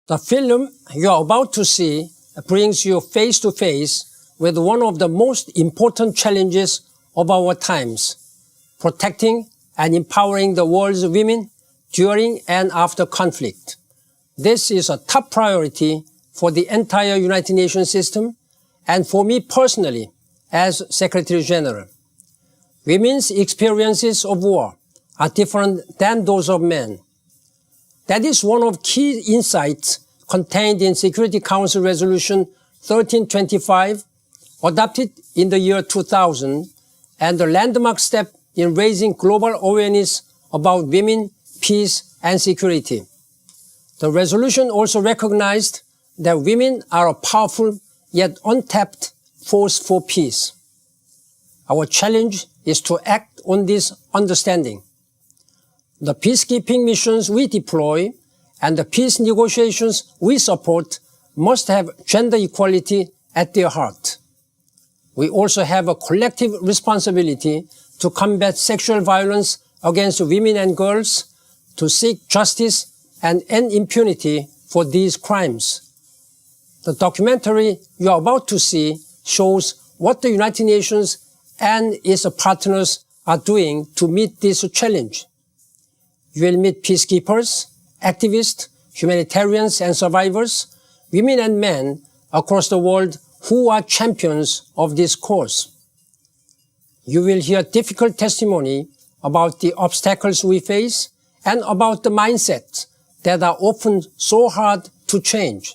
The film you are about to see brings you face to face with one of the most important challenges of our times, protecting and empowering the world's women during and after conflict. This is a top priority for the entire United Nations system and for me personally as Secretary General. Women's experiences of war are different than those of men. That is one of key insights contained in Security Council Resolution 1325, adopted in the year 2000, and the landmark step in raising global awareness about women, peace, and security. The resolution also recognized that women are a powerful yet untapped force for peace. Our challenge is to act on this understanding. The peacekeeping missions we deploy and the peace negotiations we support must have gender equality at their heart. We also have a collective responsibility to combat sexual violence against women and girls, to seek justice and end impunity for these crimes. The documentary you are about to see shows what the United Nations and its partners are doing to meet this challenge. You will meet peacekeepers, activists, humanitarians and survivors, women and men across the world who are champions of this cause. You will hear difficult testimony about the obstacles we face and about the mindsets that are often so hard to change.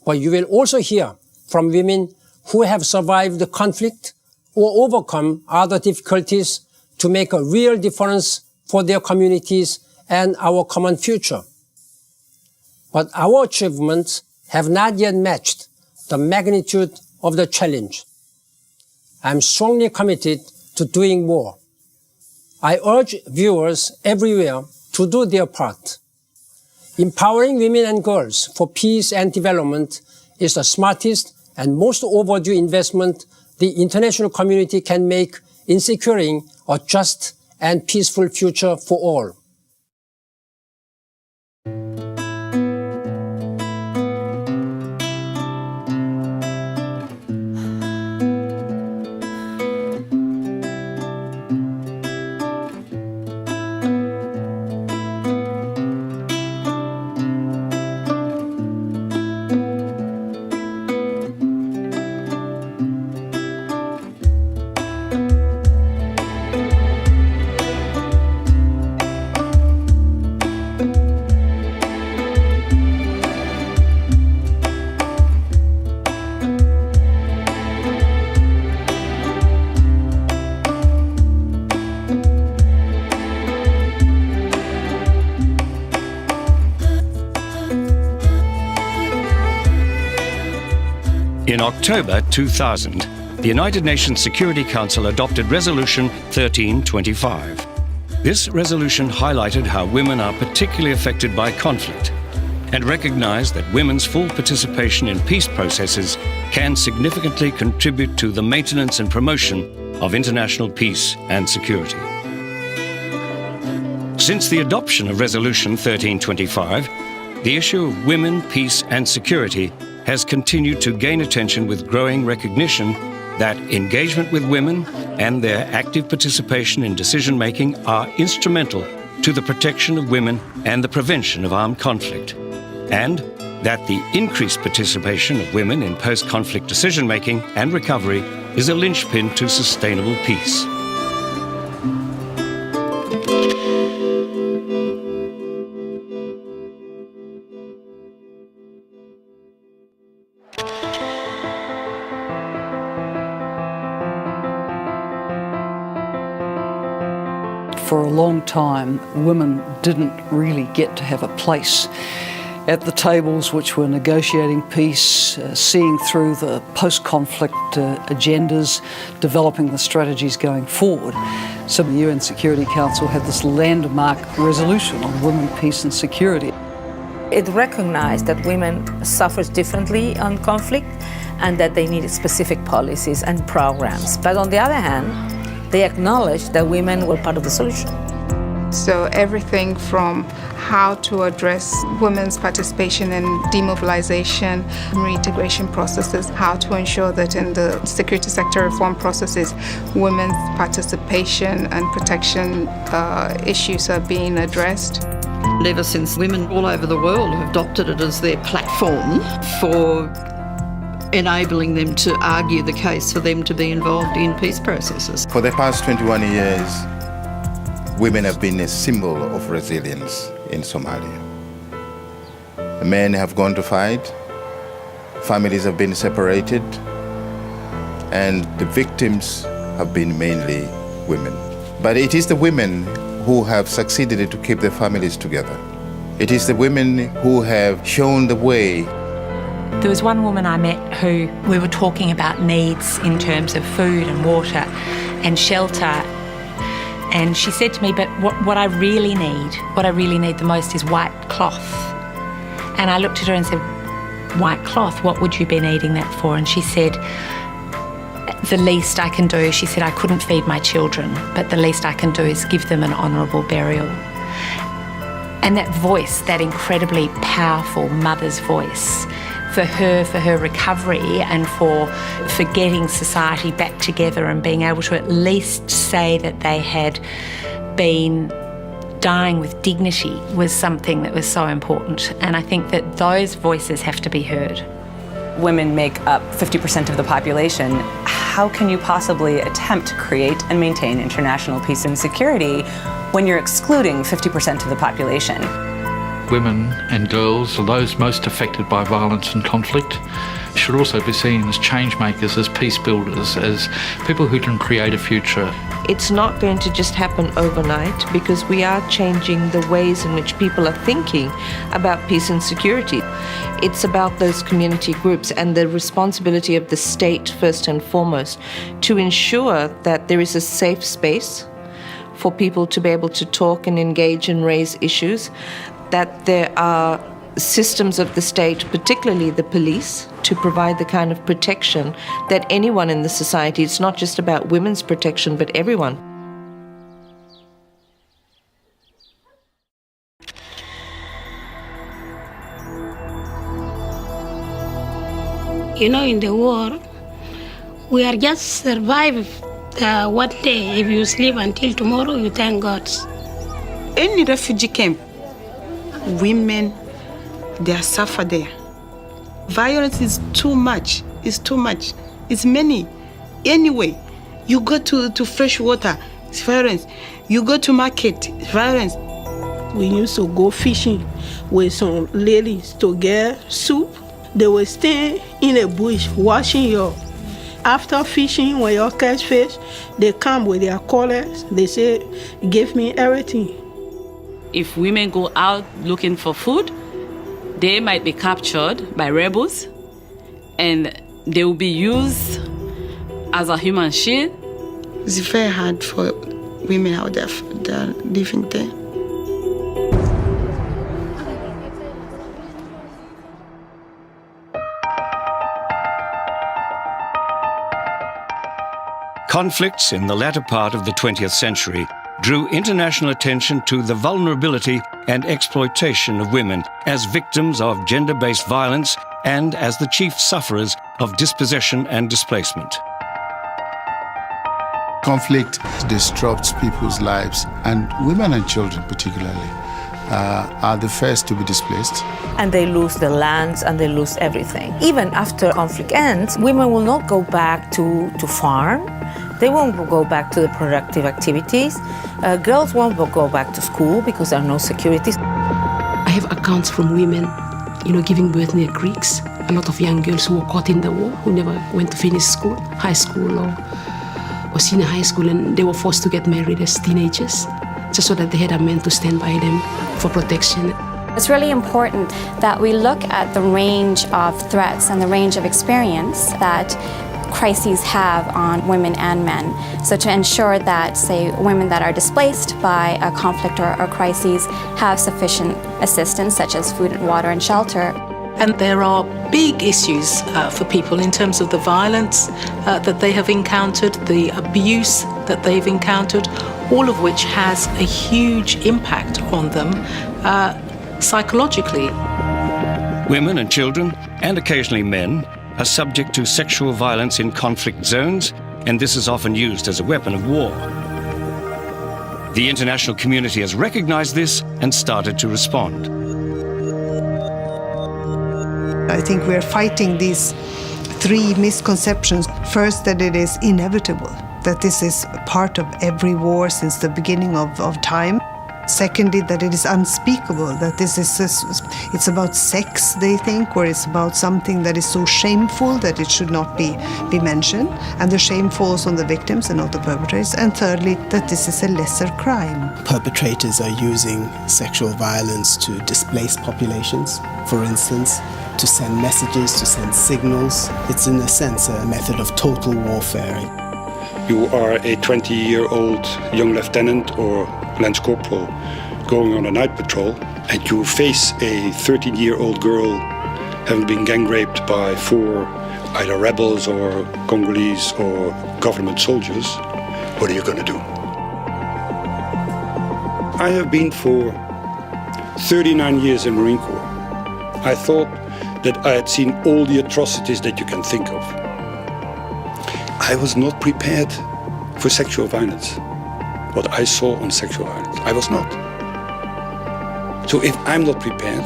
But you will also hear from women who have survived the conflict or overcome other difficulties to make a real difference for their communities and our common future. But our achievements have not yet matched the magnitude of the challenge. I am strongly committed to doing more. I urge viewers everywhere to do their part. Empowering women and girls for peace and development is the smartest and most overdue investment the international community can make in securing a just and peaceful future for all. In October 2000, the United Nations Security Council adopted Resolution 1325. This resolution highlighted how women are particularly affected by conflict and recognized that women's full participation in peace processes can significantly contribute to the maintenance and promotion of international peace and security. Since the adoption of Resolution 1325, the issue of women, peace and security has continued to gain attention with growing recognition that engagement with women and their active participation in decision-making are instrumental to the protection of women and the prevention of armed conflict, and that the increased participation of women in post-conflict decision-making and recovery is a linchpin to sustainable peace. For a long time, women didn't really get to have a place at the tables which were negotiating peace, seeing through the post-conflict agendas, developing the strategies going forward. So the UN Security Council had this landmark resolution on women, peace and security. It recognized that women suffer differently on conflict and that they needed specific policies and programs. But on the other hand, they acknowledged that women were part of the solution. So everything from how to address women's participation in demobilization, reintegration processes, how to ensure that in the security sector reform processes, women's participation and protection issues are being addressed. And ever since, women all over the world have adopted it as their platform for enabling them to argue the case for them to be involved in peace processes. For the past 21 years, women have been a symbol of resilience in Somalia. The men have gone to fight, families have been separated, and the victims have been mainly women. But it is the women who have succeeded to keep their families together. It is the women who have shown the way. There was one woman I met who we were talking about needs in terms of food and water and shelter. And she said to me, but what I really need the most is white cloth. And I looked at her and said, white cloth, what would you be needing that for? And she said, the least I can do, she said, I couldn't feed my children, but the least I can do is give them an honourable burial. And that voice, that incredibly powerful mother's voice, for her recovery and for getting society back together and being able to at least say that they had been dying with dignity was something that was so important. And I think that those voices have to be heard. Women make up 50% of the population. How can you possibly attempt to create and maintain international peace and security when you're excluding 50% of the population? Women and girls are those most affected by violence and conflict, should also be seen as change makers, as peace builders, as people who can create a future. It's not going to just happen overnight because we are changing the ways in which people are thinking about peace and security. It's about those community groups and the responsibility of the state first and foremost to ensure that there is a safe space for people to be able to talk and engage and raise issues, that there are systems of the state, particularly the police, to provide the kind of protection that anyone in the society, it's not just about women's protection, but everyone. You know, in the war, we are just survive one day. If you sleep until tomorrow, you thank God. Any refugee camp, women, they suffer there. Violence is too much. It's too much. It's many. Anyway, you go to fresh water, it's violence. You go to market, it's violence. We used to go fishing with some ladies to get soup. They will stay in a bush washing your. After fishing, when you catch fish, they come with their collars. They say, give me everything. If women go out looking for food, they might be captured by rebels and they will be used as a human shield. It's very hard for women out there that are living there. Conflicts in the latter part of the 20th century drew international attention to the vulnerability and exploitation of women as victims of gender-based violence and as the chief sufferers of dispossession and displacement. Conflict disrupts people's lives, and women and children particularly are the first to be displaced. And they lose their lands and they lose everything. Even after conflict ends, women will not go back to farm. They won't go back to the productive activities. Girls won't go back to school because there are no securities. I have accounts from women, giving birth near creeks. A lot of young girls who were caught in the war, who never went to finish school, high school or senior high school, and they were forced to get married as teenagers, just so that they had a man to stand by them for protection. It's really important that we look at the range of threats and the range of experience that crises have on women and men. So to ensure that, say, women that are displaced by a conflict or crises have sufficient assistance, such as food and water and shelter. And there are big issues for people in terms of the violence that they have encountered, the abuse that they've encountered, all of which has a huge impact on them psychologically. Women and children, and occasionally men, are subject to sexual violence in conflict zones, and this is often used as a weapon of war. The international community has recognized this and started to respond. I think we're fighting these three misconceptions. First, that it is inevitable, that this is part of every war since the beginning of time. Secondly, that it is unspeakable, that this is it's about sex, they think, or it's about something that is so shameful that it should not be mentioned, and the shame falls on the victims and not the perpetrators. And thirdly, that this is a lesser crime. Perpetrators are using sexual violence to displace populations, for instance, to send messages, to send signals. It's in a sense a method of total warfare. You are a 20-year-old young lieutenant or lance corporal going on a night patrol, and you face a 13-year-old girl having been gang raped by 4 either rebels or Congolese or government soldiers. What are you going to do? I have been for 39 years in Marine Corps. I thought that I had seen all the atrocities that you can think of. I was not prepared for sexual violence. What I saw on sexual violence, I was not. So if I'm not prepared,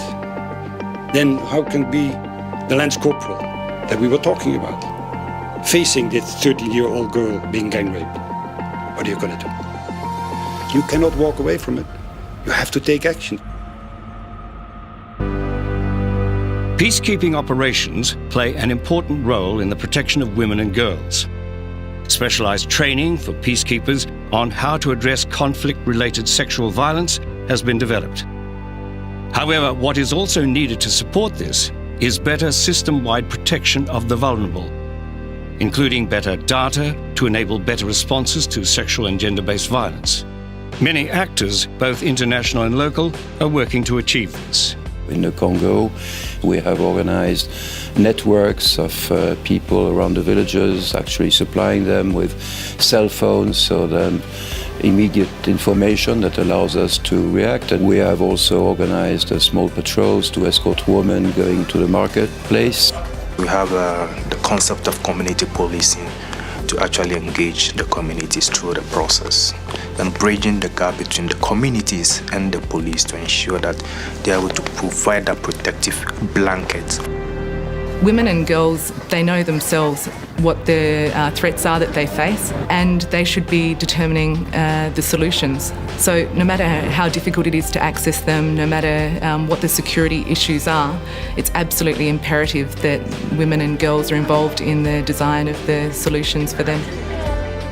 then how can be the lance corporal that we were talking about, facing this 13-year-old girl being gang raped? What are you going to do? You cannot walk away from it. You have to take action. Peacekeeping operations play an important role in the protection of women and girls. Specialized training for peacekeepers on how to address conflict-related sexual violence has been developed. However, what is also needed to support this is better system-wide protection of the vulnerable, including better data to enable better responses to sexual and gender-based violence. Many actors, both international and local, are working to achieve this. In the Congo, we have organized networks of people around the villages, actually supplying them with cell phones, so then immediate information that allows us to react. And we have also organized small patrols to escort women going to the marketplace. We have the concept of community policing to actually engage the communities through the process and bridging the gap between the communities and the police to ensure that they are able to provide that protective blanket. Women and girls, they know themselves what the threats are that they face, and they should be determining the solutions. So no matter how difficult it is to access them, no matter what the security issues are, it's absolutely imperative that women and girls are involved in the design of the solutions for them.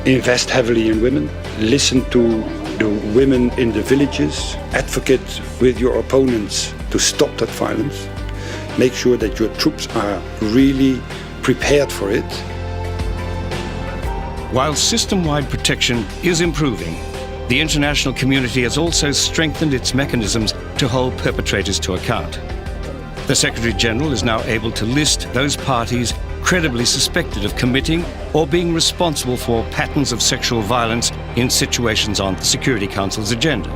Invest heavily in women, listen to the women in the villages, advocate with your opponents to stop that violence. Make sure that your troops are really prepared for it. While system-wide protection is improving, the international community has also strengthened its mechanisms to hold perpetrators to account. The Secretary-General is now able to list those parties credibly suspected of committing or being responsible for patterns of sexual violence in situations on the Security Council's agenda.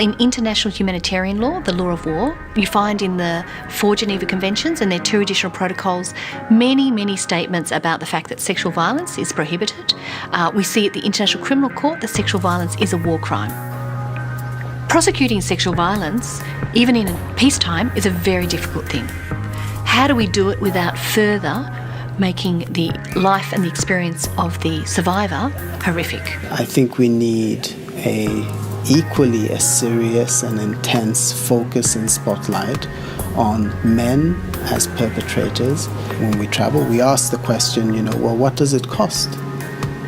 In international humanitarian law, the law of war, you find in the 4 Geneva Conventions and their 2 additional protocols many statements about the fact that sexual violence is prohibited. We see at the International Criminal Court that sexual violence is a war crime. Prosecuting sexual violence, even in peacetime, is a very difficult thing. How do we do it without further making the life and the experience of the survivor horrific? I think we need equally as serious and intense focus and spotlight on men as perpetrators. When we travel, we ask the question, well, what does it cost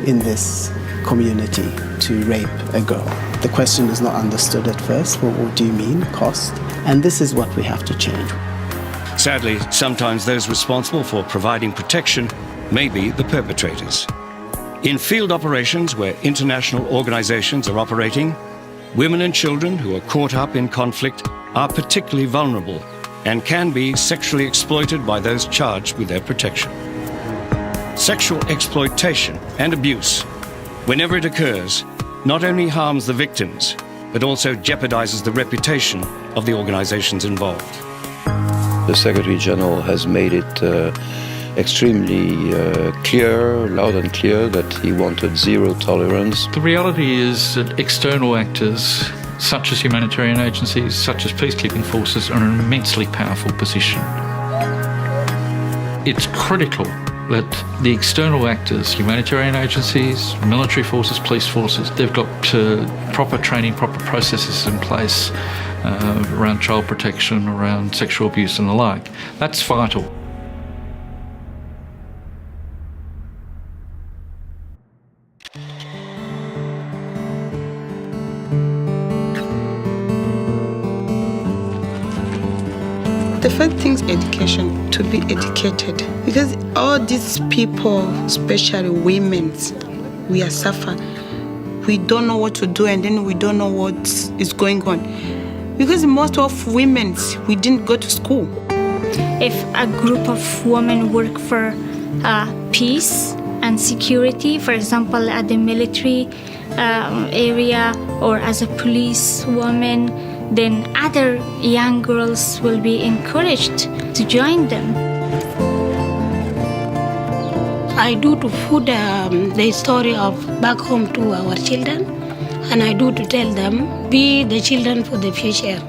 in this community to rape a girl? The question is not understood at first. Well, what do you mean, cost? And this is what we have to change. Sadly, sometimes those responsible for providing protection may be the perpetrators. In field operations where international organizations are operating, women and children who are caught up in conflict are particularly vulnerable and can be sexually exploited by those charged with their protection. Sexual exploitation and abuse, whenever it occurs, not only harms the victims, but also jeopardizes the reputation of the organizations involved. The Secretary General has made it extremely clear, loud and clear, that he wanted zero tolerance. The reality is that external actors, such as humanitarian agencies, such as peacekeeping forces, are in an immensely powerful position. It's critical that the external actors, humanitarian agencies, military forces, police forces, they've got proper training, proper processes in place around child protection, around sexual abuse and the like. That's vital. The first thing is education, to be educated. Because all these people, especially women, we are suffering. We don't know what to do, and then we don't know what is going on. Because most of women, we didn't go to school. If a group of women work for peace and security, for example, at the military area or as a police woman, then other young girls will be encouraged to join them. I do to put the story of back home to our children, and I do to tell them, be the children for the future.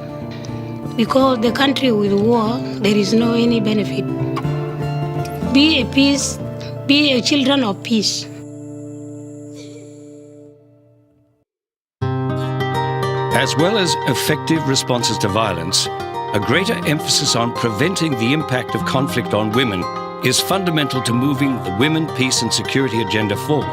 Because the country with war, there is no any benefit. Be a peace, be a children of peace. As well as effective responses to violence, a greater emphasis on preventing the impact of conflict on women is fundamental to moving the women, peace and security agenda forward.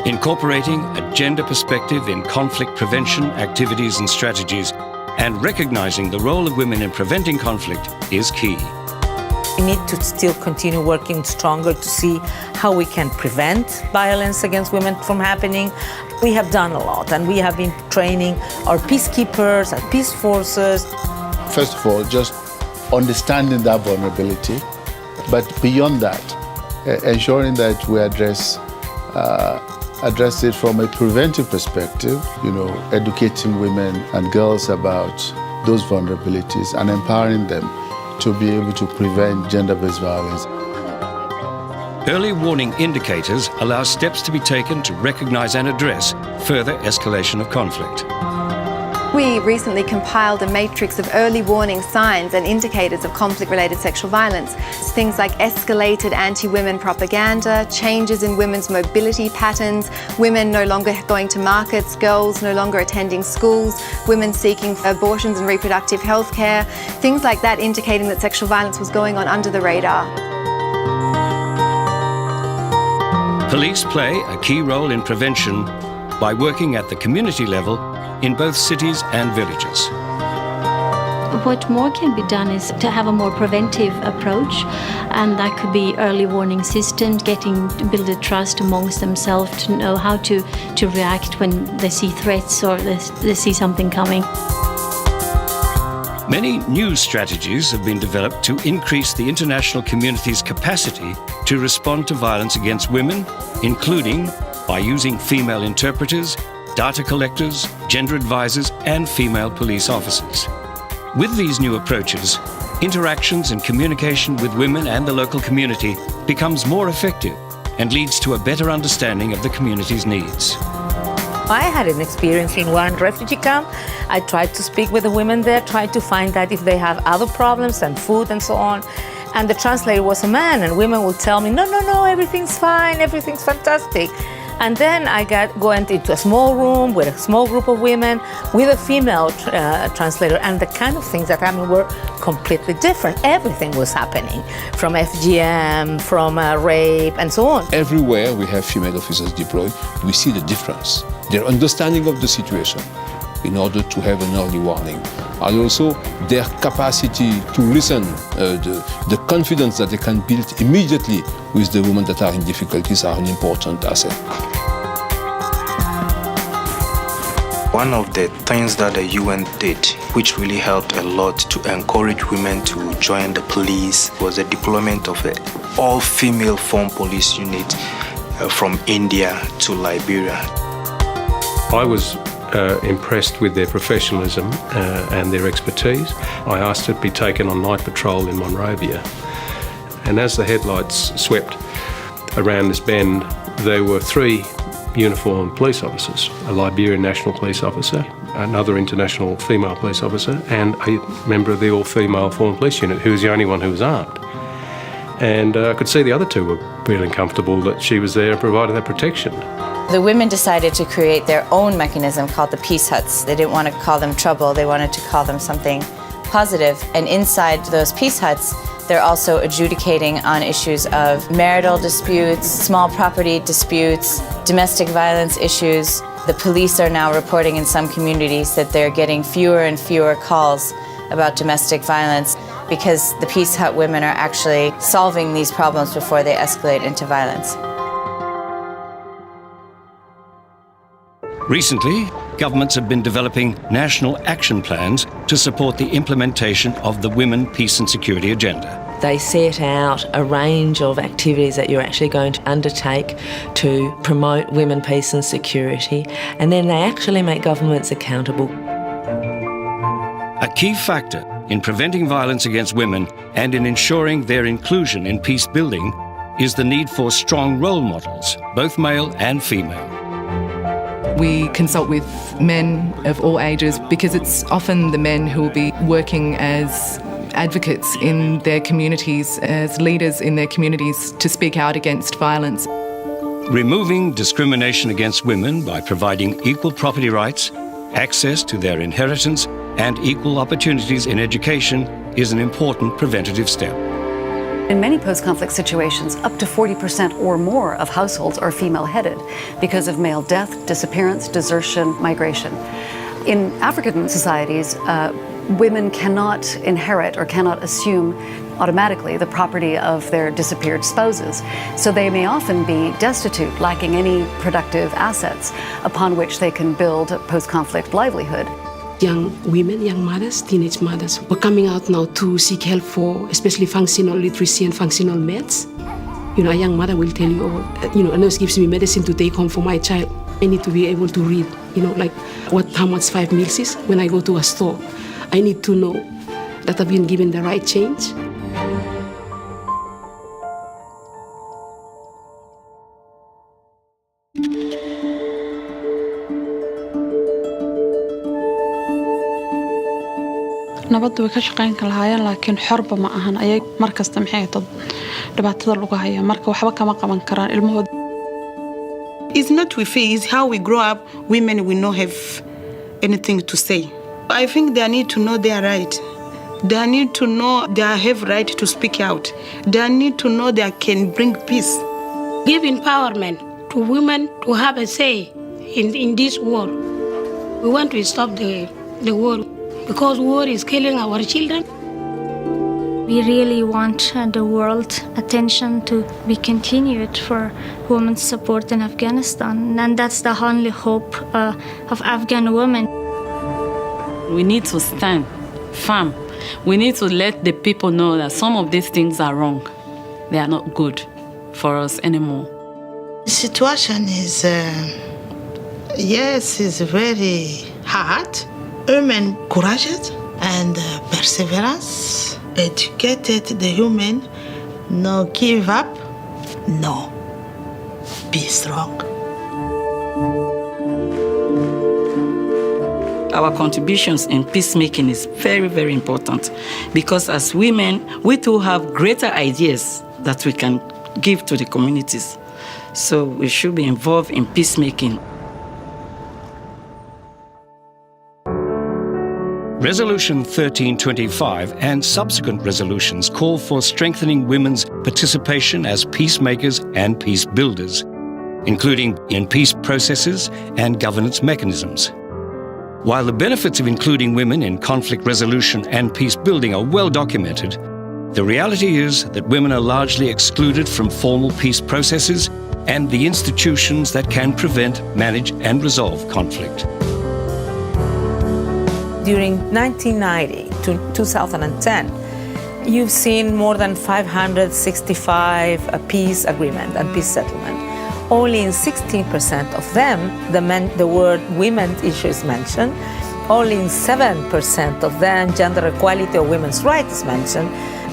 Incorporating a gender perspective in conflict prevention activities and strategies and recognizing the role of women in preventing conflict is key. We need to still continue working stronger to see how we can prevent violence against women from happening. We have done a lot, and we have been training our peacekeepers and peace forces. First of all, just understanding that vulnerability, but beyond that, ensuring that we address it from a preventive perspective, educating women and girls about those vulnerabilities and empowering them to be able to prevent gender-based violence. Early warning indicators allow steps to be taken to recognize and address further escalation of conflict. We recently compiled a matrix of early warning signs and indicators of conflict-related sexual violence. Things like escalated anti-women propaganda, changes in women's mobility patterns, women no longer going to markets, girls no longer attending schools, women seeking abortions and reproductive health care, things like that indicating that sexual violence was going on under the radar. Police play a key role in prevention by working at the community level in both cities and villages. What more can be done is to have a more preventive approach, and that could be early warning systems, build a trust amongst themselves to know how to react when they see threats or they see something coming. Many new strategies have been developed to increase the international community's capacity to respond to violence against women, including by using female interpreters, data collectors, gender advisors, and female police officers. With these new approaches, interactions and communication with women and the local community becomes more effective and leads to a better understanding of the community's needs. I had an experience in one refugee camp. I tried to speak with the women there, tried to find out if they have other problems and food and so on. And the translator was a man, and women would tell me, no, everything's fine, everything's fantastic. And then I went into a small room with a small group of women with a female translator, and the kind of things that happened were completely different. Everything was happening, from FGM, from rape, and so on. Everywhere we have female officers deployed, we see the difference. Their understanding of the situation in order to have an early warning, and also their capacity to listen, the confidence that they can build immediately with the women that are in difficulties are an important asset. One of the things that the UN did, which really helped a lot to encourage women to join the police, was the deployment of an all-female formed police unit from India to Liberia. I was impressed with their professionalism and their expertise. I asked it to be taken on night patrol in Monrovia. And as the headlights swept around this bend, there were 3 uniformed police officers, a Liberian national police officer, another international female police officer, and a member of the all-female formed police unit, who was the only one who was armed. And I could see the other 2 were feeling comfortable that she was there and providing that protection. The women decided to create their own mechanism called the peace huts. They didn't want to call them trouble, they wanted to call them something positive. And inside those peace huts, they're also adjudicating on issues of marital disputes, small property disputes, domestic violence issues. The police are now reporting in some communities that they're getting fewer and fewer calls about domestic violence because the Peace Hut women are actually solving these problems before they escalate into violence. Recently, governments have been developing national action plans to support the implementation of the Women, Peace and Security Agenda. They set out a range of activities that you're actually going to undertake to promote women, peace and security, and then they actually make governments accountable. A key factor in preventing violence against women and in ensuring their inclusion in peace building is the need for strong role models, both male and female. We consult with men of all ages because it's often the men who will be working as advocates in their communities, as leaders in their communities to speak out against violence. Removing discrimination against women by providing equal property rights, access to their inheritance, and equal opportunities in education is an important preventative step. In many post-conflict situations, up to 40% or more of households are female-headed because of male death, disappearance, desertion, migration. In African societies, women cannot inherit or cannot assume automatically the property of their disappeared spouses. So they may often be destitute, lacking any productive assets upon which they can build a post-conflict livelihood. Young women, young mothers, teenage mothers were coming out now to seek help for especially functional literacy and functional meds. You know, a young mother will tell you, a nurse gives me medicine to take home for my child. I need to be able to read, like how much 5 meals is when I go to a store. I need to know that I've been given the right change. nabaddu way ka shaqayn lahaayeen laakiin xorba ma ahan ayay markasta maxay tad dhibaatada lagu haya marka waxba kama qaban karaan ilmahooda. It's not we feel, it's how we grow up. Women will not have anything to say. I think they need to know their right. They need to know they have right to speak out. They need to know they can bring peace. Give empowerment to women to have a say in this war. We want to stop the war because war is killing our children. We really want the world attention to be continued for women's support in Afghanistan, and that's the only hope of Afghan women. We need to stand firm. We need to let the people know that some of these things are wrong. They are not good for us anymore. The situation is, yes, it's very hard. Women courageous and perseverance. Educated the human, no give up, no, be strong. Our contributions in peacemaking is very, very important because as women, we too have greater ideas that we can give to the communities. So we should be involved in peacemaking. Resolution 1325 and subsequent resolutions call for strengthening women's participation as peacemakers and peace builders, including in peace processes and governance mechanisms. While the benefits of including women in conflict resolution and peace building are well documented, the reality is that women are largely excluded from formal peace processes and the institutions that can prevent, manage and resolve conflict. during 1990 to 2010, you've seen more than 565 peace agreements and peace settlements. Only in 16% of them, the word women issue is mentioned. Only in 7% of them, gender equality or women's rights is mentioned.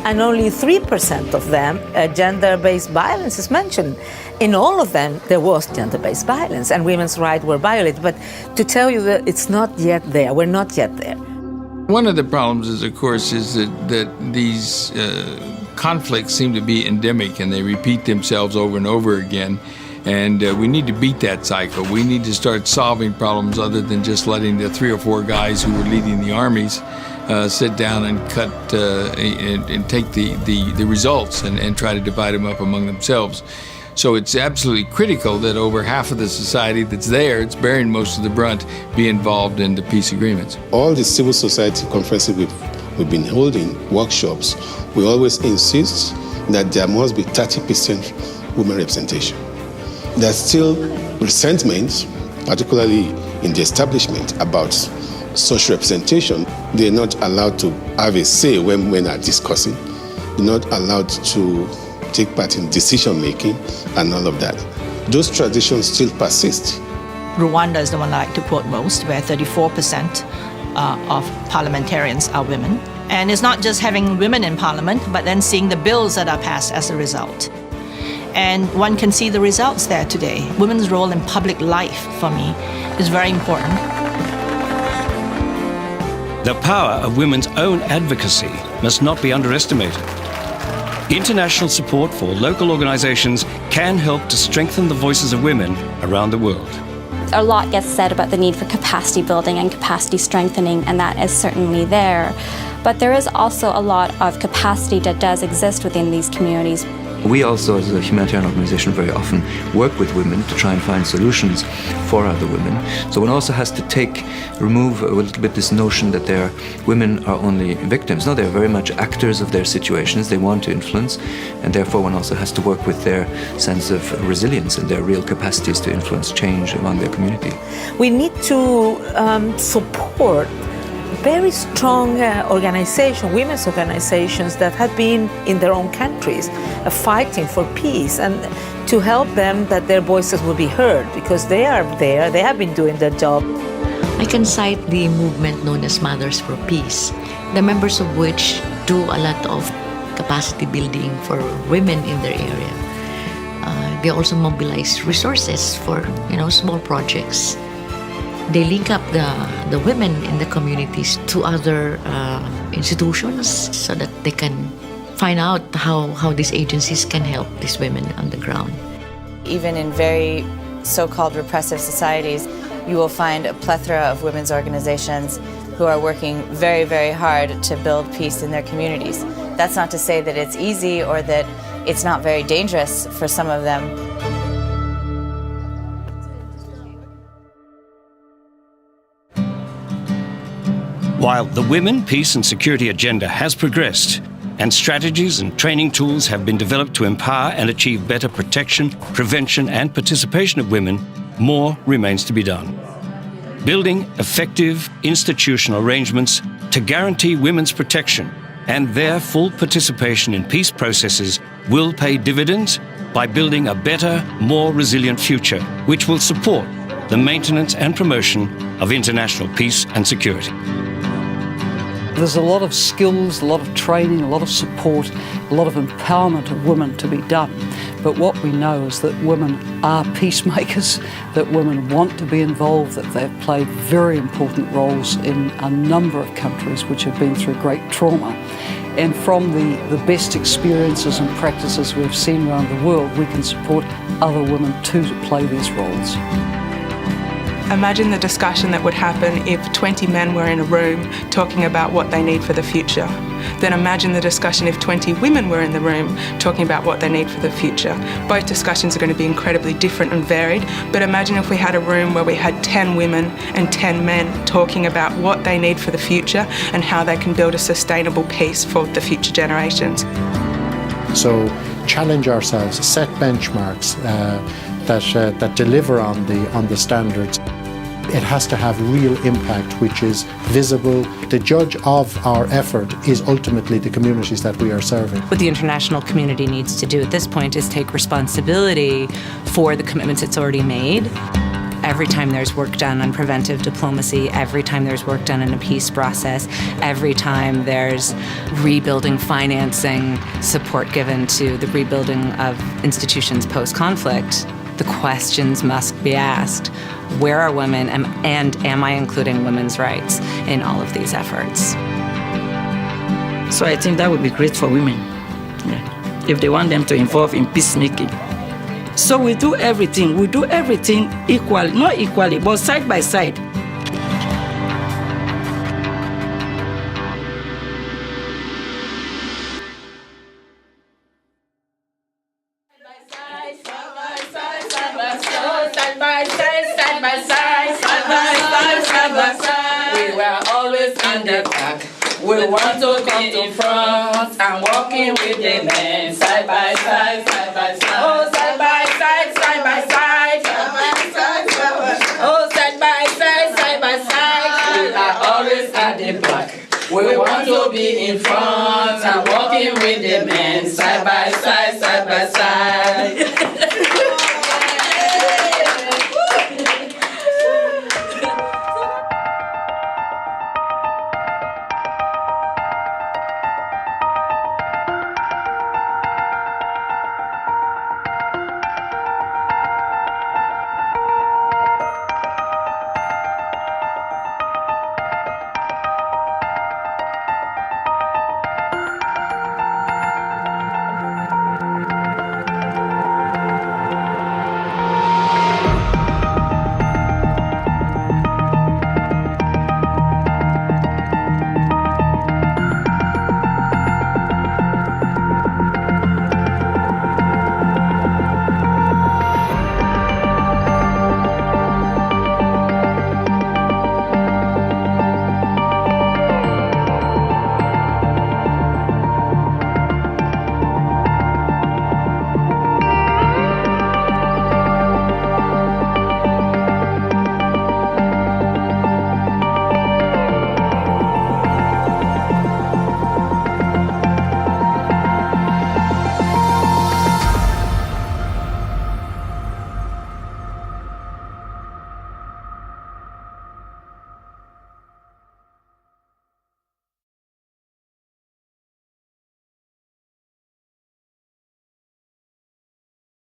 And only 3% of them, gender-based violence is mentioned. In all of them, there was gender-based violence and women's rights were violated. But to tell you that it's not yet there, we're not yet there. One of the problems is, of course, is that these conflicts seem to be endemic and they repeat themselves over and over again. And we need to beat that cycle. We need to start solving problems other than just letting the 3 or 4 guys who were leading the armies sit down and cut and take the results and try to divide them up among themselves. So it's absolutely critical that over half of the society that's there, it's bearing most of the brunt, be involved in the peace agreements. All the civil society conferences we've been holding, workshops, we always insist that there must be 30% women representation. There's still resentment, particularly in the establishment, about social representation. They're not allowed to have a say when women are discussing. They're not allowed to take part in decision-making and all of that. Those traditions still persist. Rwanda is the one I like to quote most, where 34% of parliamentarians are women. And it's not just having women in parliament, but then seeing the bills that are passed as a result. And one can see the results there today. Women's role in public life, for me, is very important. The power of women's own advocacy must not be underestimated. International support for local organizations can help to strengthen the voices of women around the world. A lot gets said about the need for capacity building and capacity strengthening, and that is certainly there. But there is also a lot of capacity that does exist within these communities. We also, as a humanitarian organization, very often work with women to try and find solutions for other women. So one also has to remove a little bit this notion that women are only victims. No, they're very much actors of their situations. They want to influence, and therefore one also has to work with their sense of resilience and their real capacities to influence change among their community. We need to support very strong women's organizations that have been in their own countries fighting for peace, and to help them that their voices will be heard, because they are there, they have been doing their job. I can cite the movement known as Mothers for Peace, the members of which do a lot of capacity building for women in their area. They also mobilize resources for small projects. They link up the women in the communities to other institutions so that they can find out how these agencies can help these women on the ground. Even in very so-called repressive societies, you will find a plethora of women's organizations who are working very, very hard to build peace in their communities. That's not to say that it's easy or that it's not very dangerous for some of them. While the Women, Peace and Security agenda has progressed, and strategies and training tools have been developed to empower and achieve better protection, prevention and participation of women, more remains to be done. Building effective institutional arrangements to guarantee women's protection and their full participation in peace processes will pay dividends by building a better, more resilient future, which will support the maintenance and promotion of international peace and security. There's a lot of skills, a lot of training, a lot of support, a lot of empowerment of women to be done. But what we know is that women are peacemakers, that women want to be involved, that they've played very important roles in a number of countries which have been through great trauma. And from the best experiences and practices we've seen around the world, we can support other women too to play these roles. Imagine the discussion that would happen if 20 men were in a room talking about what they need for the future. Then imagine the discussion if 20 women were in the room talking about what they need for the future. Both discussions are going to be incredibly different and varied, but imagine if we had a room where we had 10 women and 10 men talking about what they need for the future and how they can build a sustainable peace for the future generations. So challenge ourselves, set benchmarks that deliver on the standards. It has to have real impact, which is visible. The judge of our effort is ultimately the communities that we are serving. What the international community needs to do at this point is take responsibility for the commitments it's already made. Every time there's work done on preventive diplomacy, every time there's work done in a peace process, every time there's rebuilding financing, support given to the rebuilding of institutions post-conflict, the questions must be asked. Where are women, and am I including women's rights in all of these efforts? So I think that would be great for women, if they want them to involve in peacemaking. So we do everything equally, not equally, but side by side. We were always on the back. We want to come in front and walking with the men side by side, side by side. Oh, side by